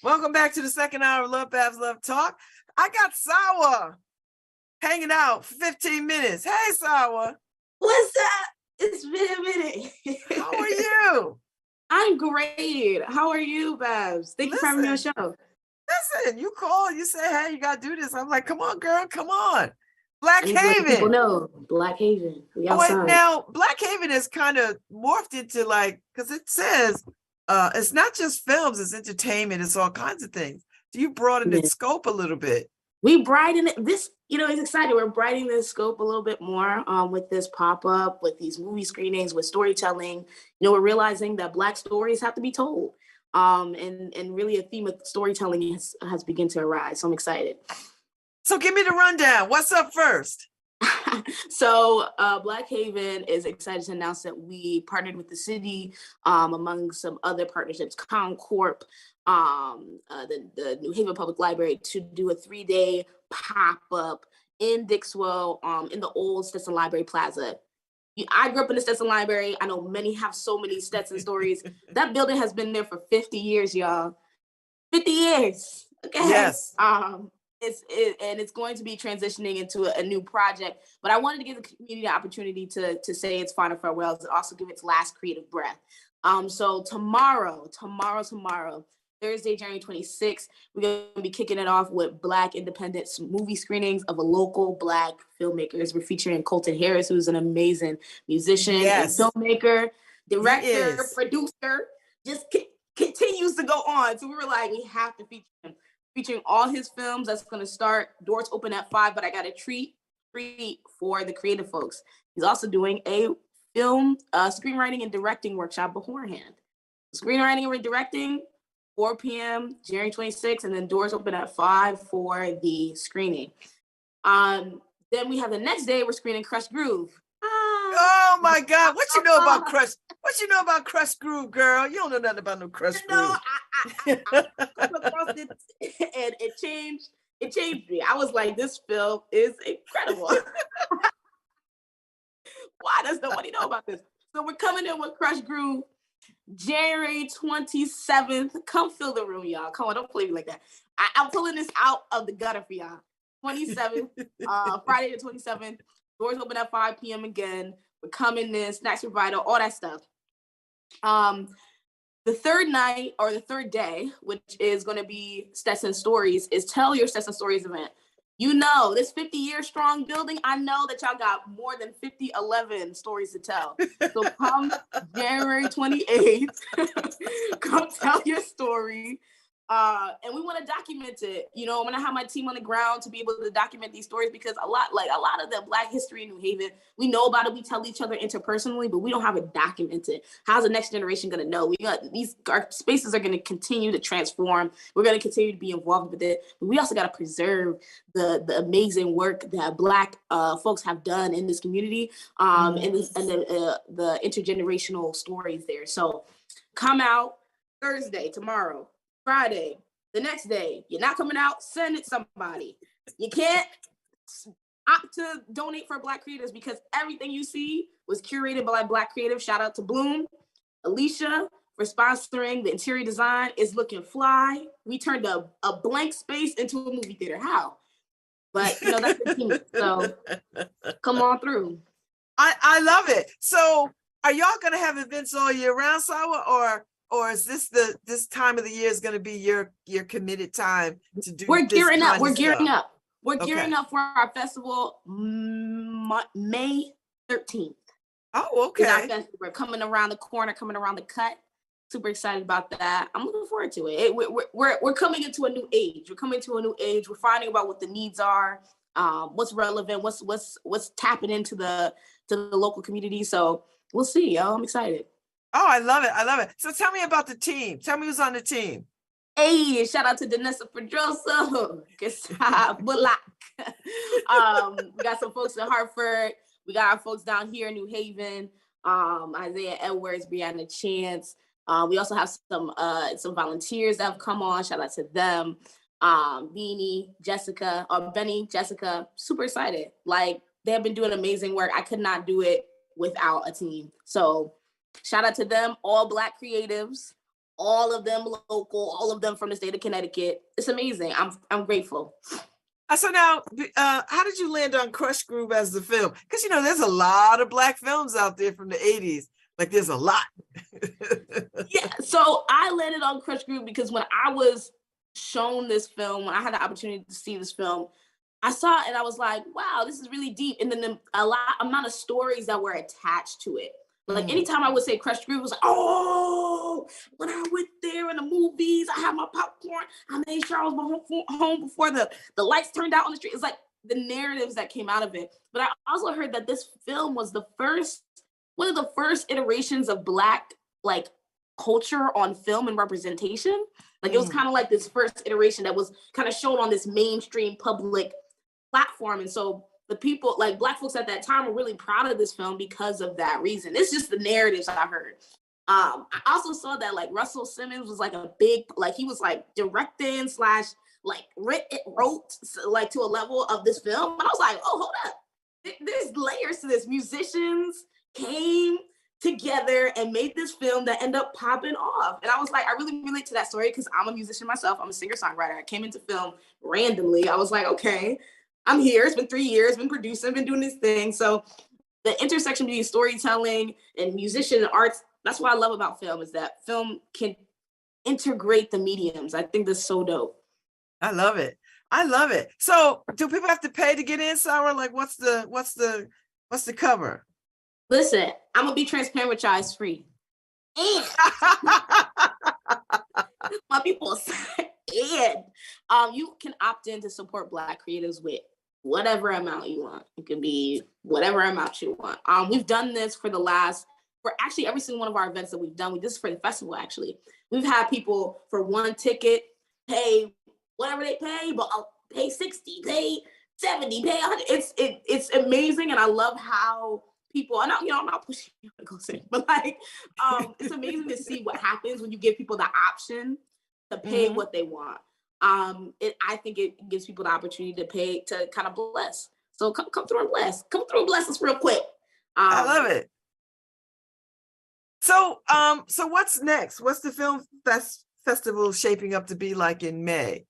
Welcome back to the second hour of LoveBabz Love Talk. I got Salwa hanging out for 15 minutes. Hey, Salwa. What's up? It's been a minute. How are you? I'm great. How are you, Babz? Thank you for having me on the show. Listen, you call, you say, hey, you got to do this. I'm like, come on, girl, come on. Black Haven. People know Black Haven. We outside. Wait, now, Black Haven is kind of morphed into because it says it's not just films, it's entertainment, it's all kinds of things. So you broadened its scope a little bit. We brighten it. This, it's exciting. We're brightening the scope a little bit more with this pop-up, with these movie screenings, with storytelling. We're realizing that Black stories have to be told. And really a theme of storytelling has begun to arise. So I'm excited. So give me the rundown. What's up first? So Black Haven is excited to announce that we partnered with the city among some other partnerships, Concorp, the New Haven Public Library, to do a 3-day pop-up in Dixwell in the old Stetson Library Plaza. I grew up in the Stetson Library. I know many have so many Stetson stories. That building has been there for 50 years, y'all. 50 years. Okay. Yes. It's going to be transitioning into a new project, but I wanted to give the community the opportunity to say its final farewells and also give its last creative breath. So tomorrow, Thursday, January 26th, we're going to be kicking it off with Black independent movie screenings of a local Black filmmakers. We're featuring Colton Harris, who's an amazing musician and filmmaker, director, producer, just continues to go on. So we were like, we have to feature him. Featuring all his films. That's going to start. Doors open at 5, but I got a treat for the creative folks. He's also doing a film screenwriting and directing workshop beforehand. Screenwriting and directing, 4 p.m., January 26th, and then doors open at 5 for the screening. Then we have the next day, we're screening Crush Groove. Oh my God! What you know about Crush? What you know about Crush Groove, girl? You don't know nothing about no Crush Groove. No, I across it, and it changed. It changed me. I was like, this film is incredible. Why does nobody know about this? So we're coming in with Crush Groove, January 27th. Come fill the room, y'all. Come on, don't play me like that. I'm pulling this out of the gutter for y'all. 27th, Friday the 27th. Doors open at 5 p.m. again. We're coming in, snacks provided, all that stuff. The third night or the third day, which is going to be Stetson Stories, is Tell Your Stetson Stories event. This 50-year strong building, I know that y'all got more than 11 stories to tell. So come January 28th, come tell your story. And we want to document it. I'm going to have my team on the ground to be able to document these stories, because a lot of the Black history in New Haven, we know about it. We tell each other interpersonally, but we don't have it documented. How's the next generation going to know? Our spaces are going to continue to transform. We're going to continue to be involved with it. But we also got to preserve the amazing work that Black folks have done in this community, and the intergenerational stories there. So come out Thursday, tomorrow. Friday, the next day. You're not coming out, send it somebody. You can't opt to donate for Black creators, because everything you see was curated by Black creatives. Shout out to Bloom, Alicia for sponsoring the interior design. Is looking fly. We turned a blank space into a movie theater. How? But that's the team. So come on through. I love it. So are y'all gonna have events all year round, Salwa, or is this time of the year is going to be your committed time to do? We're gearing up. We're gearing up. We're gearing up for our festival May 13th. Oh, okay. We're coming around the corner, coming around the cut. Super excited about that. I'm looking forward to it. We're coming into a new age. We're coming to a new age. We're finding about what the needs are, what's relevant, what's tapping into the local community. So we'll see, y'all. I'm excited. Oh, I love it. I love it. So tell me about the team. Tell me who's on the team. Hey, shout out to Danessa Pedroso. Bullock. We got some folks in Hartford. We got our folks down here in New Haven. Isaiah Edwards, Brianna Chance. We also have some volunteers that have come on. Shout out to them. Benny, Jessica, super excited. Like, they have been doing amazing work. I could not do it without a team. So shout out to them, all Black creatives, all of them local, all of them from the state of Connecticut. It's amazing. I'm grateful. So now, how did you land on Crush Groove as the film? Because, you know, there's a lot of Black films out there from the 80s. Like, there's a lot. Yeah, so I landed on Crush Groove because when I was shown this film, when I had the opportunity to see this film, I saw it and I was like, wow, this is really deep. And then amount of stories that were attached to it. Like anytime I would say Crush Groove, it was like, oh, when I went there in the movies, I had my popcorn. I made sure I was home before the lights turned out on the street. It's like the narratives that came out of it. But I also heard that this film was one of the first iterations of Black like culture on film and representation. Like it was kind of like this first iteration that was kind of shown on this mainstream public platform. And so the people, like Black folks at that time, were really proud of this film because of that reason. It's just the narratives I heard. I also saw that like Russell Simmons was like a big, like he was like directing / like wrote like to a level of this film. And I was like, oh, hold up. There's layers to this. Musicians came together and made this film that ended up popping off. And I was like, I really relate to that story because I'm a musician myself. I'm a singer-songwriter. I came into film randomly. I was like, okay, I'm here. It's been 3 years, been producing, been doing this thing. So the intersection between storytelling and musician and arts, that's what I love about film, is that film can integrate the mediums. I think that's so dope. I love it. I love it. So do people have to pay to get in, Salwa? Like what's the cover? Listen, I'm gonna be transparent with y'all, it's free. And my people said, and you can opt in to support Black creatives with whatever amount you want. It could be whatever amount you want. We've done this for actually every single one of our events that we've done. We did this for the festival, actually. We've had people for one ticket pay whatever they pay, but I'll pay 60, pay 70, pay 100. It's amazing, and I love how people, I'm not pushing you to go sing, but like, it's amazing to see what happens when you give people the option to pay what they want. I think it gives people the opportunity to pay to kind of bless. So come through and bless. Come through and bless us real quick. I love it. So what's next? What's the film festival shaping up to be like in May?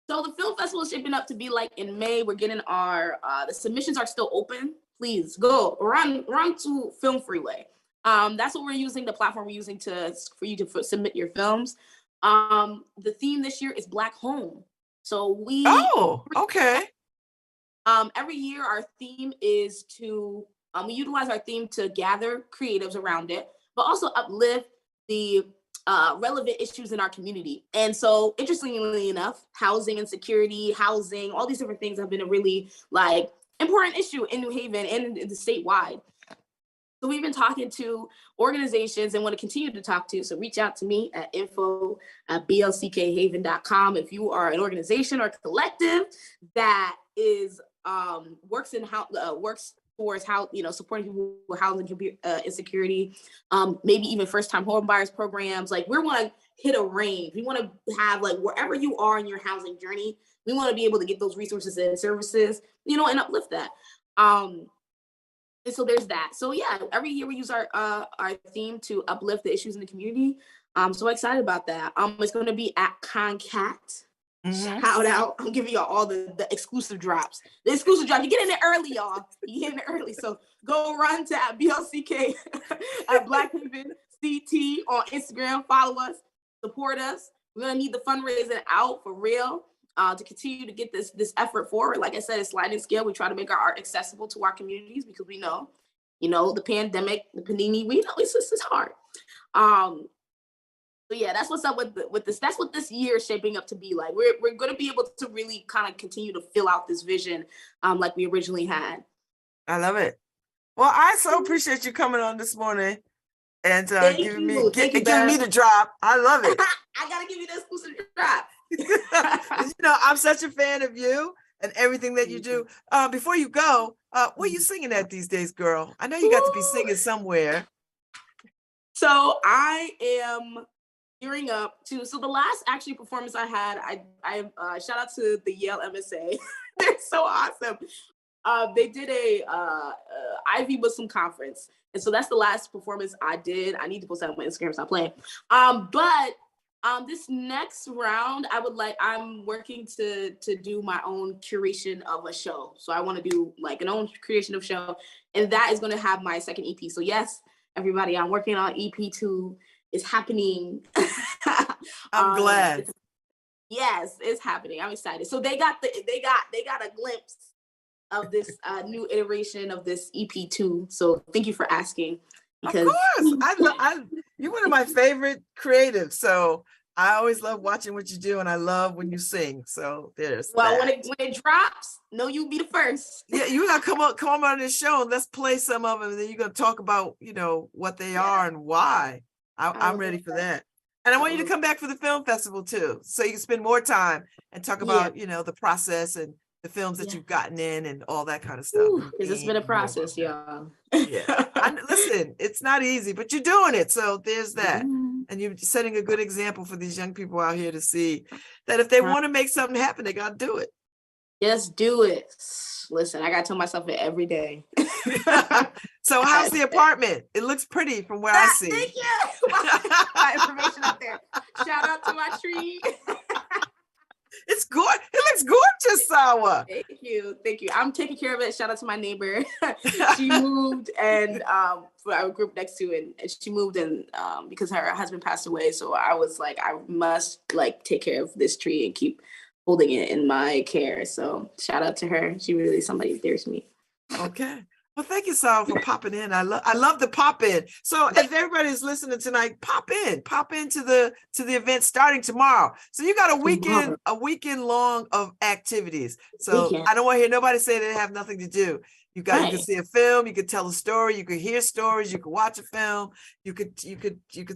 So the film festival is shaping up to be like in May. We're getting the submissions are still open. Please go run to Film Freeway. That's what we're using, the platform we're using for you to submit your films. The theme this year is Black Home. So okay. Every year our theme is to, we utilize our theme to gather creatives around it, but also uplift the relevant issues in our community. And so interestingly enough, housing insecurity, housing, all these different things have been a really like important issue in New Haven and in the statewide. So we've been talking to organizations and want to continue to talk to. So reach out to me at info@blckhaven.com if you are an organization or collective that is works towards how, supporting people with housing insecurity, maybe even first-time home buyers programs. Like we want to hit a range. We want to have like wherever you are in your housing journey, we want to be able to get those resources and services, and uplift that. And so there's that. So yeah, every year we use our theme to uplift the issues in the community. I'm so excited about that. It's going to be at Concat. Shout out. I'm giving y'all all the exclusive drops. The exclusive drop. You get in there early, y'all. You get in there early. So go run to at BLCK at Black Haven CT on Instagram. Follow us. Support us. We're going to need the fundraising out for real to continue to get this effort forward. Like I said, it's sliding scale. We try to make our art accessible to our communities because we know, the pandemic, the panini, we know it's hard. So yeah, that's what's up with this. That's what this year is shaping up to be like. We're going to be able to really kind of continue to fill out this vision like we originally had. I love it. Well, I so appreciate you coming on this morning and giving me the drop. I love it. I got to give you the exclusive drop. I'm such a fan of you and everything that you do. Before you go, what are you singing at these days, girl? I know you got to be singing somewhere. So I am gearing up to, the last actually performance I had, I shout out to the Yale MSA. They're so awesome. They did Ivy Muslim Conference. And so that's the last performance I did. I need to post that on my Instagram, stop playing. But this next round, I'm working to do my own curation of a show. So I want to do like an own creation of show. And that is going to have my second EP. So yes, everybody, I'm working on EP2. It's happening. I'm glad. Yes, it's happening. I'm excited. So they got a glimpse of this new iteration of this EP2. So thank you for asking. Because of course, you're one of my favorite creatives. So I always love watching what you do, and I love when you sing. So there's when it drops, you'll be the first. Yeah, you gotta come on this show and let's play some of them, and then you're gonna talk about what they are and why. I'm ready for that. And I want you to come back for the film festival too, so you can spend more time and talk about the process and the films that you've gotten in and all that kind of stuff. Because it's been a process, y'all. Yeah, listen, it's not easy, but you're doing it. So there's that. And you're setting a good example for these young people out here to see that if they want to make something happen, they got to do it. Just do it. Listen, I got to tell myself it every day. So how's the apartment? It looks pretty from where I see. Thank you. My information up there. Shout out to my tree. It's good. It looks gorgeous, Salwa. Thank you. I'm taking care of it. Shout out to my neighbor. She moved, and for our group next to it, and she moved in because her husband passed away. So I was like, I must take care of this tree and keep holding it in my care. So shout out to her. She really somebody dear to me. Okay. Well, thank you, Salwa, for popping in. I love the pop in. So if everybody's listening tonight, pop into the event starting tomorrow. So you got a weekend long of activities. So I don't want to hear nobody say they have nothing to do. You can see a film, you could tell a story, you could hear stories, you could watch a film, you could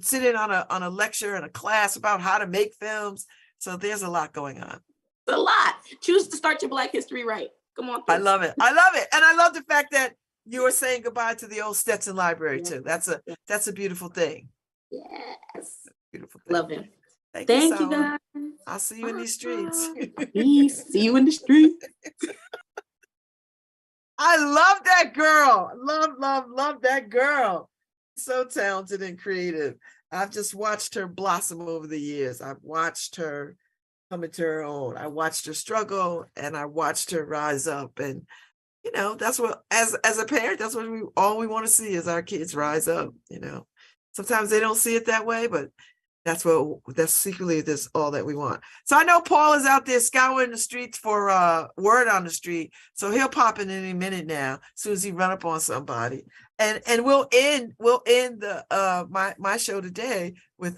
sit in on a lecture and a class about how to make films. So there's a lot going on. A lot. Choose to start your Black History right. Come on. I love it. And I love the fact that you are saying goodbye to the old Stetson Library too. That's a beautiful thing. Yes. Beautiful thing. Love it. Thank you, guys. I'll see you in these streets. Peace. See you in the street. I love that girl. Love that girl. So talented and creative. I've just watched her blossom over the years. I've watched her come into her own. I watched her struggle and I watched her rise up. And that's what, as a parent, that's what all we want to see is our kids rise up. Sometimes they don't see it that way, but that's secretly this all that we want. So I know Paul is out there scouring the streets for word on the street. So he'll pop in any minute now, as soon as he run up on somebody. And we'll end the my show today with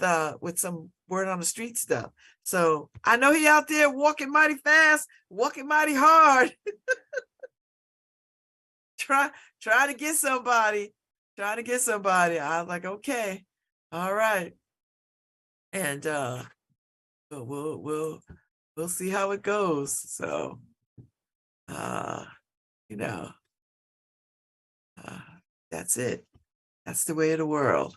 some word on the street stuff. So I know he out there walking mighty fast, walking mighty hard. Try to get somebody. I was like, okay, all right. And we'll see how it goes. So that's it. That's the way of the world.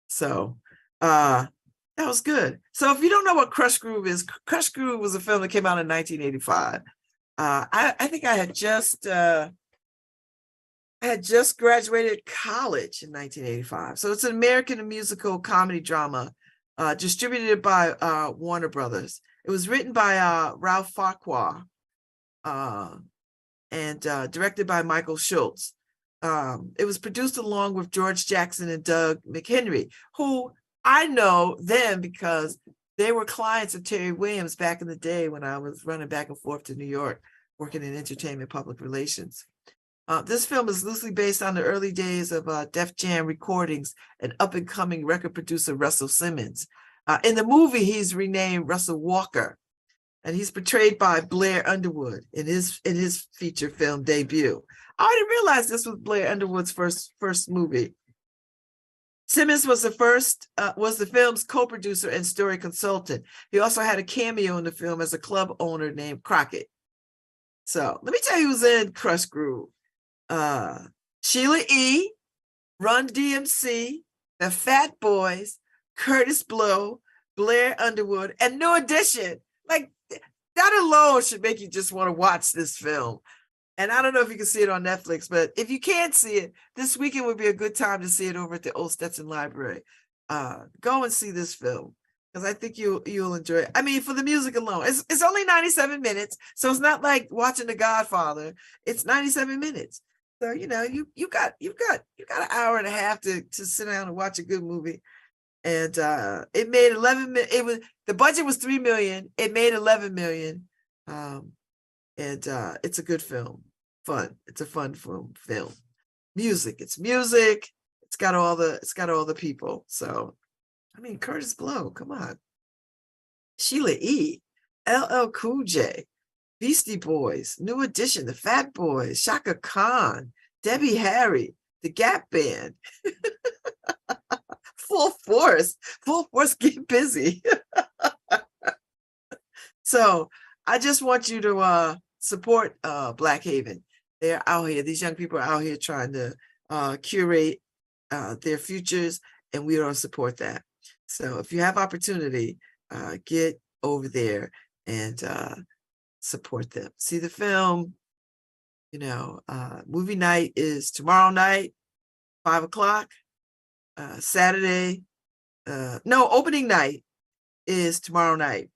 So that was good. So if you don't know what Crush Groove is, Crush Groove was a film that came out in 1985. I think I had just graduated college in 1985. So it's an American musical comedy drama distributed by Warner Brothers. It was written by Ralph Farquhar and directed by Michael Schultz. It was produced along with George Jackson and Doug McHenry, who I know them because they were clients of Terry Williams back in the day when I was running back and forth to New York, working in entertainment public relations. This film is loosely based on the early days of Def Jam recordings and up-and-coming record producer Russell Simmons. In the movie, he's renamed Russell Walker, and he's portrayed by Blair Underwood in his feature film debut. I didn't realize this was Blair Underwood's first movie. Simmons was the film's co-producer and story consultant. He also had a cameo in the film as a club owner named Crockett. So let me tell you who's in Crush Groove. Sheila E., Run DMC, the Fat Boys, Curtis Blow, Blair Underwood, and New Edition. Like, that alone should make you just want to watch this film. And I don't know if you can see it on Netflix, but if you can't see it, this weekend would be a good time to see it over at the Old Stetson Library. Go and see this film because I think you'll enjoy it. I mean, for the music alone, it's only 97 minutes, so it's not like watching The Godfather. It's 97 minutes. So you know, you got an hour and a half to sit down and watch a good movie. And it made 11 million. The budget was 3 million. It made 11 million. And it's a good film. Fun. It's a fun film. Music. It's music. It's got all the people. So I mean, Curtis Blow, come on. Sheila E., LL Cool J, Beastie Boys, New Edition, the Fat Boys, Shaka Khan, Debbie Harry, the Gap Band. Full force, get busy. So I just want you to support Black Haven. They're out here. These young people are out here trying to curate their futures, and we don't support that. So if you have opportunity, get over there and support them. See the film. You know, movie night is tomorrow night, 5:00. Saturday. No, opening night is tomorrow night.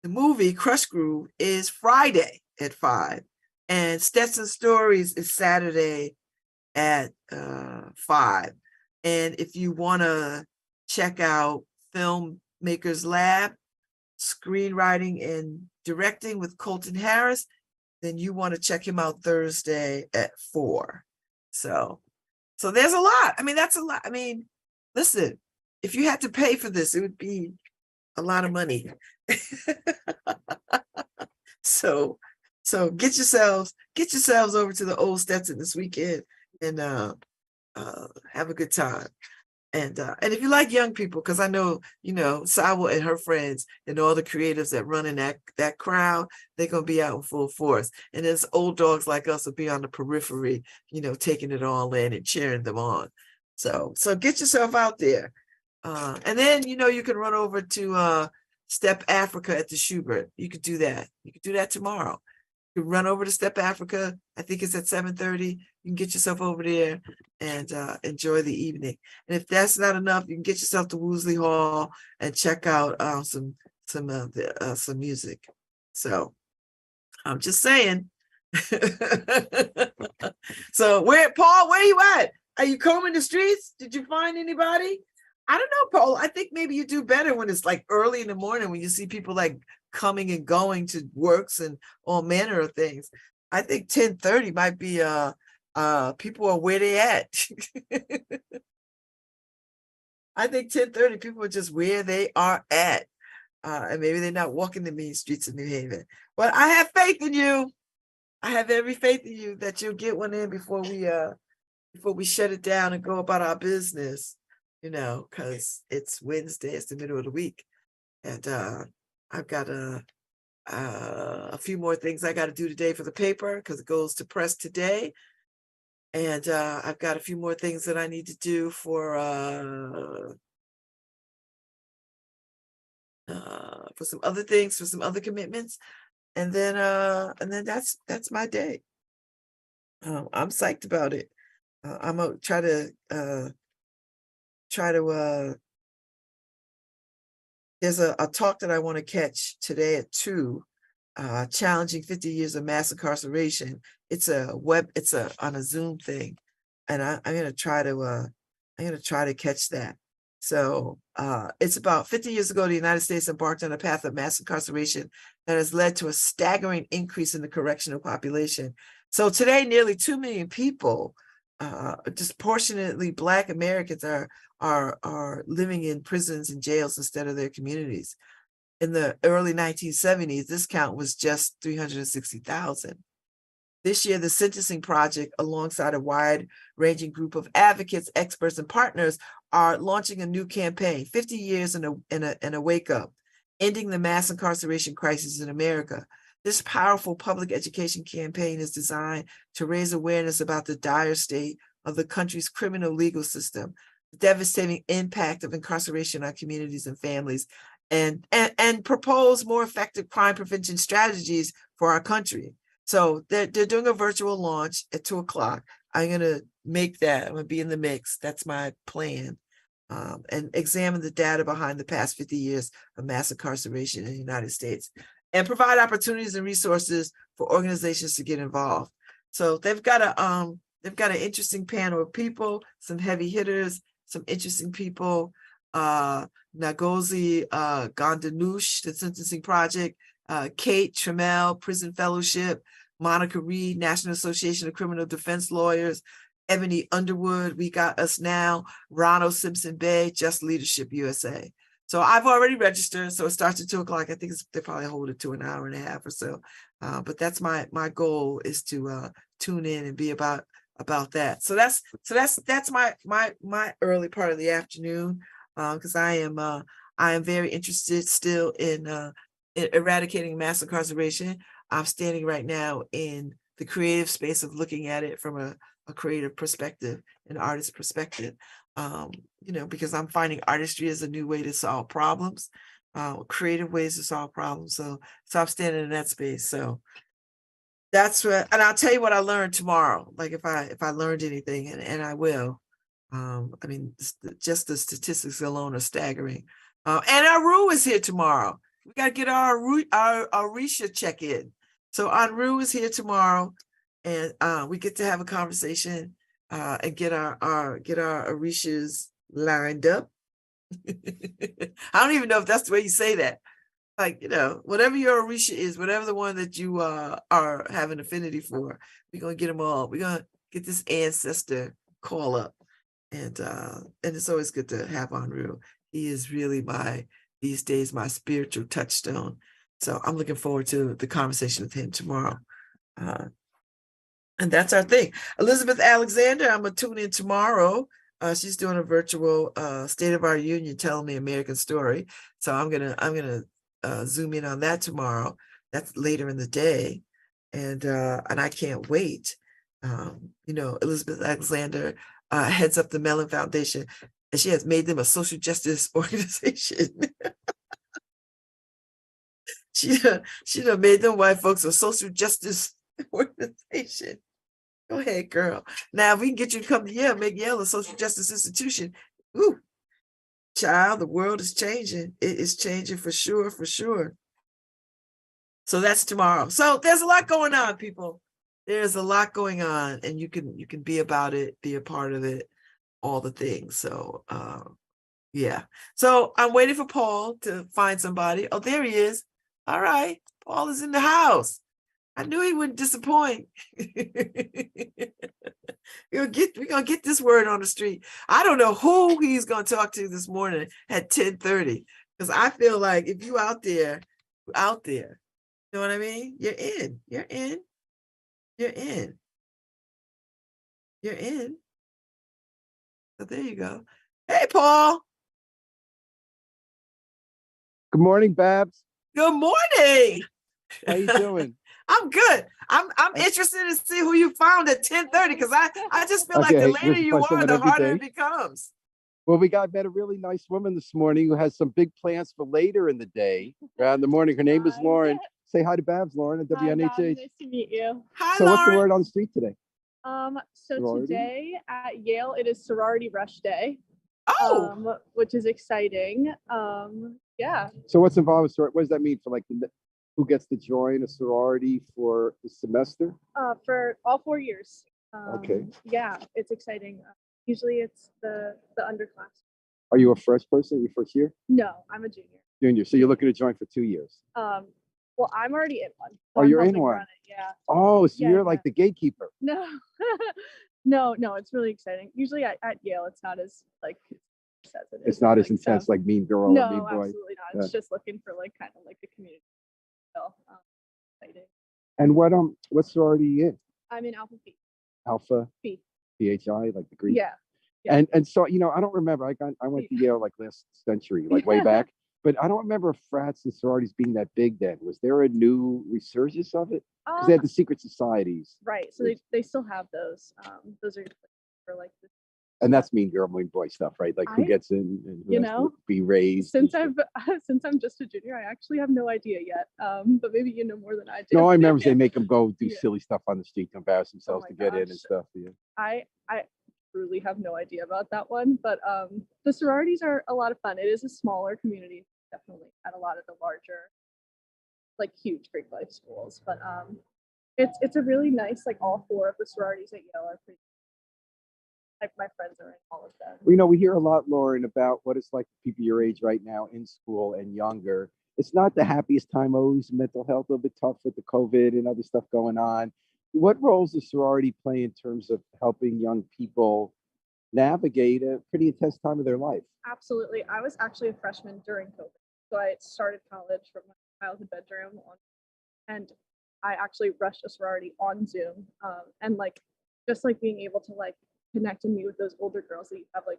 The movie Crush Groove is Friday at 5, and Stetson Stories is Saturday at 5. And if you want to check out Filmmakers Lab, screenwriting and directing with Colton Harris, then you want to check him out Thursday at 4. So there's a lot. I mean, that's a lot. I mean, listen, if you had to pay for this, it would be a lot of money. So get yourselves over to the Old Stetson this weekend and have a good time. And if you like young people, because I know, you know, Salwa and her friends and all the creatives that run in that crowd, they're going to be out in full force. And there's old dogs like us will be on the periphery, you know, taking it all in and cheering them on. So get yourself out there. And then, you know, you can run over to Step Africa at the Schubert. You could do that. You could do that tomorrow. You run over to Step Africa. I think it's at 7:30. You can get yourself over there and enjoy the evening. And if that's not enough, you can get yourself to Woolsey Hall and check out some music. So I'm just saying. So Paul, where you at? Are you combing the streets? Did you find anybody? I don't know, Paul. I think maybe you do better when it's like early in the morning when you see people like coming and going to works and all manner of things. I think 10:30 might be people are where they at. I think 10:30 people are just where they are at. And maybe they're not walking the main streets of New Haven. But I have faith in you. I have every faith in you that you'll get one in before we shut it down and go about our business, you know, because it's Wednesday, it's the middle of the week. And I've got a few more things I got to do today for the paper because it goes to press today. And I've got a few more things that I need to do for some other things, for some other commitments. And then that's my day. I'm psyched about it. I'm gonna try to there's a talk that I want to catch today at 2, challenging 50 years of mass incarceration. It's on a Zoom thing. And I'm gonna try to catch that. So it's about 50 years ago, the United States embarked on a path of mass incarceration that has led to a staggering increase in the correctional population. So today, nearly 2 million people, disproportionately Black Americans, are living in prisons and jails instead of their communities. In the early 1970s, this count was just 360,000. This year, the Sentencing Project, alongside a wide-ranging group of advocates, experts, and partners, are launching a new campaign, 50 years in a wake-up, ending the mass incarceration crisis in America. This powerful public education campaign is designed to raise awareness about the dire state of the country's criminal legal system, the devastating impact of incarceration on communities and families, and propose more effective crime prevention strategies for our country. So they're doing a virtual launch at 2:00. I'm gonna make that. I'm gonna be in the mix. That's my plan. And examine the data behind the past 50 years of mass incarceration in the United States, and provide opportunities and resources for organizations to get involved. So they've got an interesting panel of people, some heavy hitters, some interesting people. Ngozi Gondanush, the Sentencing Project, Kate Trammell, Prison Fellowship, Monica Reed, National Association of Criminal Defense Lawyers, Ebony Underwood, We Got Us Now, Ronald Simpson Bay, Just Leadership USA. So I've already registered. So it starts at 2:00. I think they probably hold it to an hour and a half or so. But that's my goal, is to tune in and be about that. So that's my early part of the afternoon, because I am very interested still in eradicating mass incarceration. I'm standing right now in the creative space of looking at it from a creative perspective, an artist perspective, because I'm finding artistry as a new way to solve problems, creative ways to solve problems. So I'm standing in that space. So that's what, and I'll tell you what I learned tomorrow. Like if I learned anything, and I will. I mean, just the statistics alone are staggering. And Aru is here tomorrow. We got to get our Arisha check-in. So Anru is here tomorrow, and we get to have a conversation and get our Orishas lined up. I don't even know if that's the way you say that. Like, whatever your Orisha is, whatever the one that you are having affinity for, we're gonna get them all. We're gonna get this ancestor call up, and it's always good to have Anru. He is really these days my spiritual touchstone. So I'm looking forward to the conversation with him tomorrow. And that's our thing. Elizabeth Alexander, I'm gonna tune in tomorrow. She's doing a virtual State of Our Union, telling the American story. So I'm gonna zoom in on that tomorrow. That's later in the day, and I can't wait. Elizabeth Alexander heads up the Mellon Foundation, and she has made them a social justice organization. She done made them white folks a social justice organization. Go ahead, girl. Now, if we can get you to come to Yale, make Yale a social justice institution. Ooh, child, the world is changing. It is changing for sure, for sure. So that's tomorrow. So there's a lot going on, people. There's a lot going on, and you can be about it, be a part of it, all the things. So yeah. So I'm waiting for Paul to find somebody. Oh, there he is. All right. Paul is in the house. I knew he wouldn't disappoint. We're gonna get this word on the street. I don't know who he's gonna talk to this morning at 10:30, because I feel like if you out there, you know what I mean? You're in. So there you go. Hey, Paul. Good morning, Babz. Good morning. How you doing? I'm good. I'm interested to see who you found at 10:30, because I just feel like the later you are, the harder it becomes. Well, met a really nice woman this morning who has some big plans for later in the day, around the morning. Her name is Lauren. Say hi to Babz, Lauren, at WNHH. Hi, nice to meet you. Hi, so Lauren. What's the word on the street today? So sorority? Today at Yale, it is Sorority Rush Day. Oh, which is exciting. Yeah. So what's involved with sorority? What does that mean for who gets to join a sorority for the semester? For all 4 years. Okay. Yeah, it's exciting. Usually it's the underclass. Are you a fresh person? Your first year? No, I'm a junior. Junior. So you're looking to join for 2 years? Well, I'm already in one. So you're in one? Yeah. Oh, so you're like the gatekeeper. No. No, it's really exciting. Usually at Yale, it's not as it's not as intense like Mean Girl or Mean Boy. No, absolutely not. It's just looking for kind of the community. So exciting. And what sorority are you in? I'm in Alpha Phi. Alpha Phi. PHI, like the Greek. Yeah. And so I don't remember. I went to Yale last century, way back. But I don't remember frats and sororities being that big then. Was there a new resurgence of it? Because they had the secret societies. Right. So they still have those. Those are for the And that's mean girl, mean boy stuff, right? Like who I- gets in and who you has to know, be raised. Since and stuff. since I'm just a junior, I actually have no idea yet. But maybe you know more than I do. No, I remember they make them go do Yeah. silly stuff on the street to embarrass themselves my to get in and gosh. stuff. Yeah. I truly have no idea about that one, but the sororities are a lot of fun. It is a smaller community, definitely at a lot of the larger, like huge Greek life schools. But it's a really nice, like all four of the sororities at Yale are pretty. Like my friends are in all of them. Well, we hear a lot, Lauren, about what it's like for people your age right now in school and younger. It's not the happiest time always. Mental health a little bit tough with the COVID and other stuff going on. What roles does sorority play in terms of helping young people navigate a pretty intense time of their life? Absolutely. I was actually a freshman during COVID. So I started college from my childhood bedroom and I actually rushed a sorority on Zoom. And like just like being able to like connect and meet with those older girls that you have like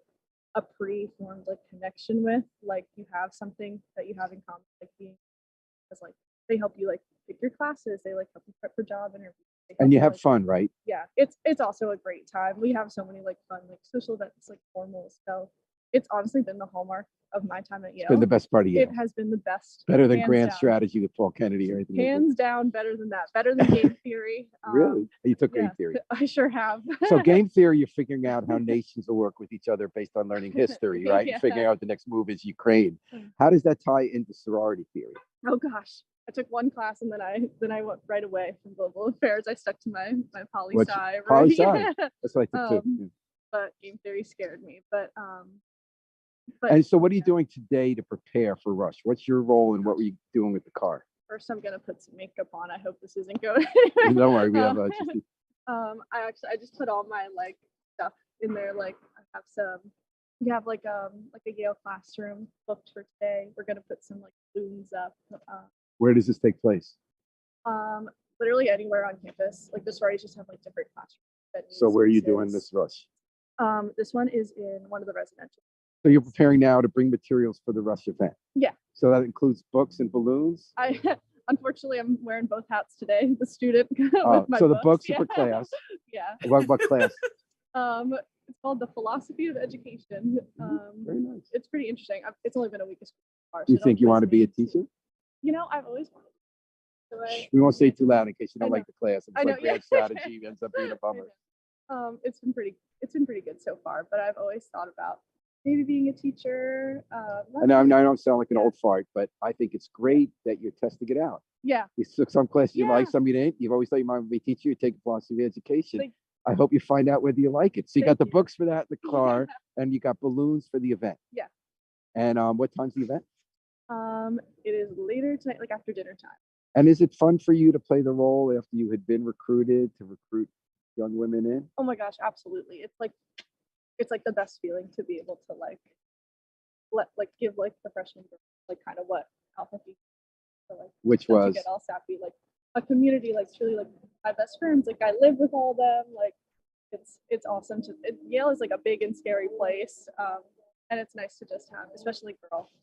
a pre-formed like connection with, like you have something that you have in common, like being as like they help you like pick your classes, they like help you prep for job interviews. And you have like, fun, right? yeah, it's also a great time. We have so many like fun like social events, like formals. So it's honestly been the hallmark of my time at Yale. It's been the best part of Yale. It has been the best. Better than hands grand down. strategy with Paul Kennedy or anything like that. Hands down, better than that. Better than game theory. Really? You took yeah. game theory. I sure have. So game theory, you're figuring out how nations will work with each other based on learning history, right? Yeah. And figuring out the next move is Ukraine. Mm. How does that tie into sorority theory? Oh gosh. I took one class and then I went right away from global affairs. I stuck to my poli What's sci. poli sci? Yeah. That's what I took too. But game theory scared me. But And so what are you doing today to prepare for Rush? What's your role and what were you doing with the car? first I'm gonna put some makeup on. I hope this isn't going Don't worry, we have I just put all my like stuff in there. Like I have we have like a Yale classroom booked for today. We're gonna put some like balloons up. Where does this take place? Literally anywhere on campus. Like the sororities just have like different classrooms. So where are you doing this Rush? This one is in one of the residential. So you're preparing now to bring materials for the Rush event. Yeah. So that includes books and balloons. Unfortunately I'm wearing both hats today. The student with my so the books yeah. are for class. Yeah. What class? It's called The Philosophy of Education. Very nice. It's pretty interesting. It's only been a week of school so far. Do you so think don't you want to quiz be a me. teacher? You know, I've always wanted. So We won't say it too loud in case you I don't know. like the class. It's I know, like yeah. grand strategy ends up being a I bummer. know. It's been pretty good so far, but I've always thought about maybe being a teacher. I know I don't sound like an Yeah. old fart, but I think it's great that you're testing it out. Yeah. You took some classes you like, Yeah. some you didn't. You've always thought you might be a teacher. You take philosophy of education. Thank- I hope you find out whether you like it. So you got Thank the you. books for that in the car, and you got balloons for the event. Yeah. And what time's the event? It is later tonight, like after dinner time. And is it fun for you to play the role after you had been recruited to recruit young women in? Oh my gosh, absolutely. It's like the best feeling to be able to give like the freshman girl like kind of what Alpha Phi. So like Which not to was get all sappy, like a community like truly like my best friends. Like I live with all them. Like it's awesome Yale is like a big and scary place. And it's nice to just have, especially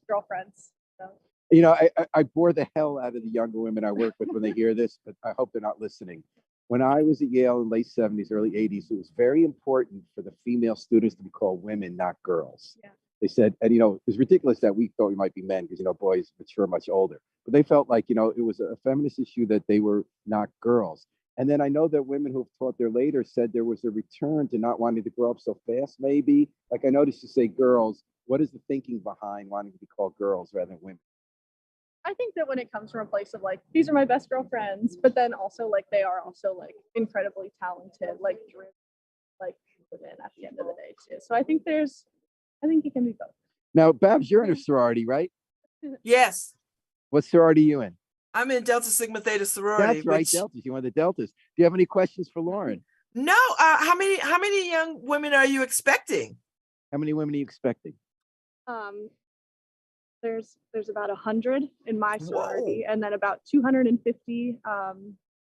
girlfriends. So. You know, I bore the hell out of the younger women I work with when they hear this, but I hope they're not listening. When I was at Yale in late 70s, early 80s, it was very important for the female students to be called women, not girls. Yeah. They said, and it was ridiculous that we thought we might be men because, boys mature much older. But they felt like, it was a feminist issue that they were not girls. And then I know that women who have taught there later said there was a return to not wanting to grow up so fast, maybe. Like I noticed you say girls. What is the thinking behind wanting to be called girls rather than women? I think that when it comes from a place of like, these are my best girlfriends, but then also like they are also like incredibly talented, like driven, like women at the end of the day too. So I think it can be both. Now, Babz, you're in a sorority, right? Yes, What sorority are you in? I'm in Delta Sigma Theta sorority. That's right, which- Deltas. You're one of the Deltas. Do you have any questions for Lauren? No, how many young women are you expecting? How many women are you expecting? There's about 100 in my sorority, and then about 250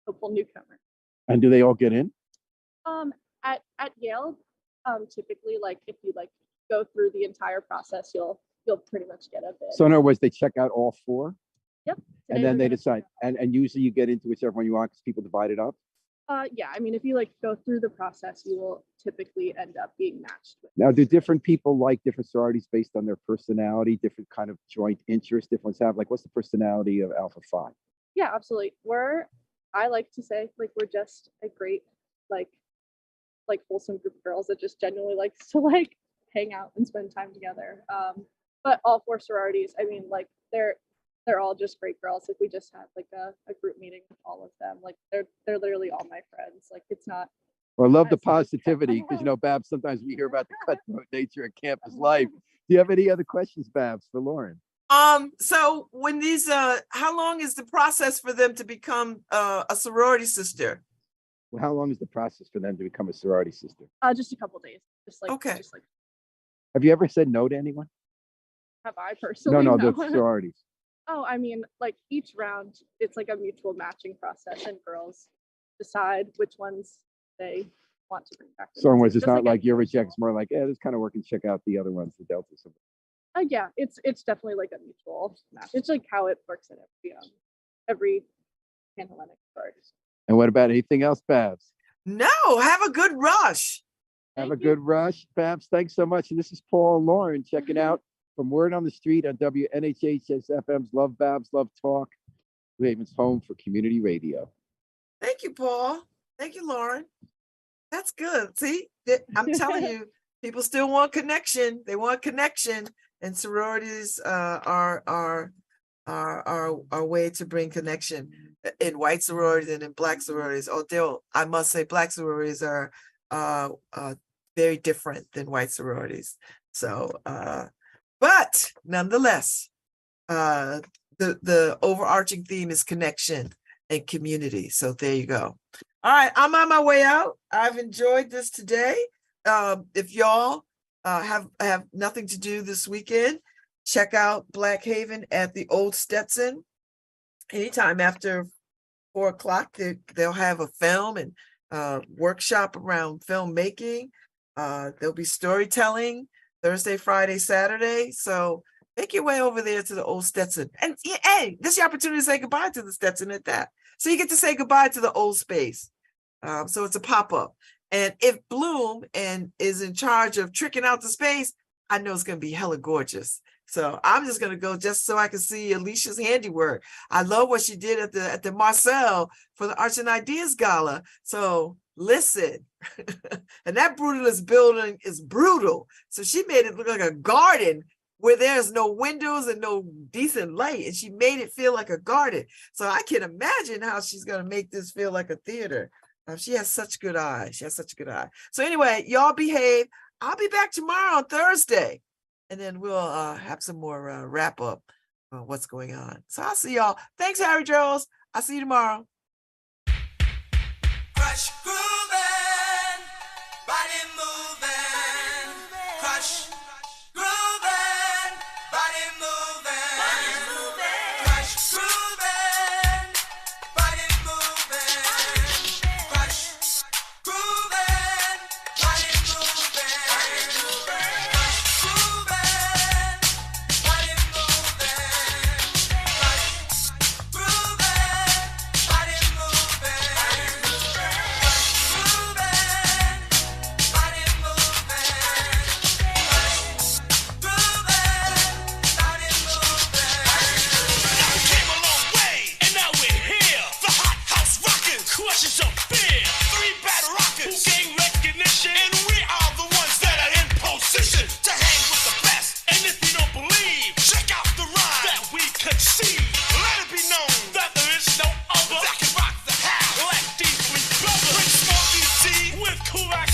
hopeful newcomers. And do they all get in? At Yale, typically like if you like go through the entire process, you'll pretty much get a bit. So in other words, they check out all four, Yep. and then they decide. And usually you get into whichever one you want because people divide it up. Yeah, I mean, if you like go through the process, you will typically end up being matched with. Now, do different people like different sororities based on their personality, different kind of joint interests? Different ones have, like, what's the personality of Alpha Phi? Yeah, absolutely. I like to say, like, we're just a great, like wholesome group of girls that just genuinely likes to like hang out and spend time together. But all 4 sororities, I mean, like they're all just great girls. Like we just had like a group meeting with all of them. Like they're literally all my friends. Like it's not. Well, I love the That's like- positivity because, you know, Babz, sometimes we hear about the cutthroat nature of campus life. Do you have any other questions, Babz, for Lauren? So when these, how long is the process for them to become a sorority sister? Well, how long is the process for them to become a sorority sister? Just a couple days. Okay. Just like Have you ever said no to anyone? have I personally? No, the sororities. Oh, I mean, like each round, it's like a mutual matching process, and girls decide which ones they want to bring back. So in words, it's Just not like like any you're mutual. rejecting. It's more like, yeah, this kind of work and check out the other ones, the Delta. Something. Yeah, it's definitely like a mutual match. It's like how it works at every Panhellenic sorority. And what about anything else, Babz? No, have a good rush. Have a Thank you. good rush, Babz. Thanks so much. And this is Paul and Lauren checking out from Word on the Street on WNHHS FM's LoveBabz, LoveTalk, New Haven's home for community radio. Thank you, Paul. Thank you, Lauren. That's good. See, I'm telling you, people still want connection. They want connection, and sororities are a way to bring connection in white sororities and in black sororities. Although I must say, black sororities are very different than white sororities. So, but nonetheless, the overarching theme is connection and community. So there you go. All right, I'm on my way out. I've enjoyed this today. If y'all have nothing to do this weekend, check out Black Haven at the Old Stetson. Anytime after 4 o'clock, they'll have a film and workshop around filmmaking. There'll be storytelling Thursday, Friday, Saturday. So make your way over there to the Old Stetson. And hey, this is your opportunity to say goodbye to the Stetson at that. So you get to say goodbye to the old space. So it's a pop-up. And if Bloom is in charge of tricking out the space, I know it's going to be hella gorgeous. So I'm just going to go just so I can see Alicia's handiwork. I love what she did at the Marcel for the Arts and Ideas Gala. So listen, and that brutalist building is brutal. So she made it look like a garden where there's no windows and no decent light. And she made it feel like a garden. So I can imagine how she's going to make this feel like a theater. She has such good eye. She has such a good eye. So anyway, y'all behave. I'll be back tomorrow on Thursday. And then we'll have some more wrap up on what's going on. So I'll see y'all. Thanks, Harry Jones. I'll see you tomorrow. Crush grooving, body moving. Crush grooving, body moving. Crush grooving, body moving. Crush grooving, body moving. Crush grooving, body moving. Crush grooving, body moving. Crushes of fear, 3 bad rockers who gain recognition, and we are the ones that are in position to hang with the best. And if you don't believe, check out the rhyme that we conceive. Let it be known that there is no other that can rock the house like these 3 brothers. Prince Small DC with Kulak